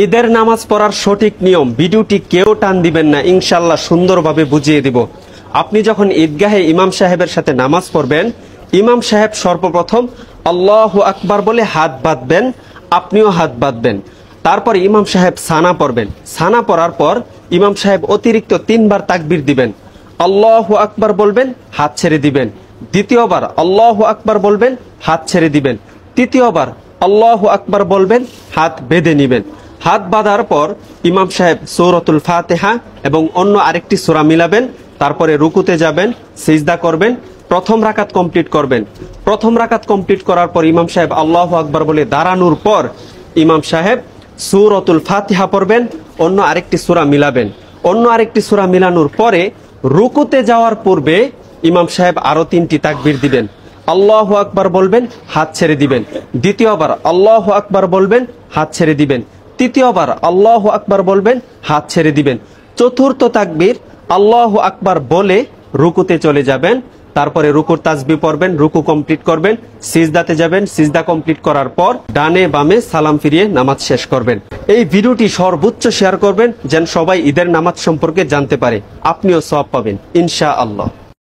ঈদের নামাজ পড়ার সঠিক নিয়ম ভিডিওটি কেউ টান দিবেন না, ইনশাআল্লাহ সুন্দরভাবে বুঝিয়ে দিব। আপনি যখন ঈদগাহে ইমাম সাহেবের সাথে নামাজ পড়বেন, ইমাম সাহেব সর্বপ্রথম আল্লাহু আকবার বলে হাত বাঁধবেন, আপনিও হাত বাঁধবেন। তারপর ইমাম সাহেব সানা পড়বেন। সানা পড়ার পর ইমাম সাহেব অতিরিক্ত 3 বার তাকবীর দিবেন। আল্লাহু আকবার বলবেন, হাত ছেড়ে দিবেন। দ্বিতীয়বার আল্লাহু আকবার বলবেন, হাত ছেড়ে দিবেন। তৃতীয়বার আল্লাহু আকবার বলবেন, হাত বেঁধে নেবেন। হাত বাঁধার পর ইমাম সাহেব সূরাতুল ফাতিহা এবং অন্য আরেকটি সূরা মিলাবেন। তারপরে রুকুতে যাবেন, সিজদা করবেন, প্রথম রাকাত কমপ্লিট করবেন। প্রথম রাকাত কমপ্লিট করার পর ইমাম সাহেব আল্লাহু আকবার বলে দাঁড়ানোর পর ইমাম সাহেব সূরাতুল ফাতিহা পড়বেন, অন্য আরেকটি সূরা মিলাবেন। অন্য আরেকটি সূরা মিলানোর পরে রুকুতে যাওয়ার পূর্বে ইমাম সাহেব আরো 3টি তাকবীর দিবেন। আল্লাহু আকবার বলবেন, হাত ছেড়ে দিবেন। দ্বিতীয়বার আল্লাহু আকবার বলবেন, হাত ছেড়ে দিবেন। তৃতীয়বার আল্লাহু আকবার বলবেন, হাত ছেড়ে দিবেন। চতুর্থ তাকবীর আল্লাহু আকবার বলে রুকুতে চলে যাবেন। তারপরে রুকুর তাসবিহ পড়বেন, রুকু কমপ্লিট করবেন, সিজদাতে যাবেন, সিজদা কমপ্লিট করার পর ডানে বামে সালাম ফিরিয়ে নামাজ শেষ করবেন। এই ভিডিওটি সর্বোচ্চ শেয়ার করবেন যেন সবাই ঈদের নামাজ সম্পর্কে জানতে পারে, আপনিও সওয়াব পাবেন ইনশাআল্লাহ।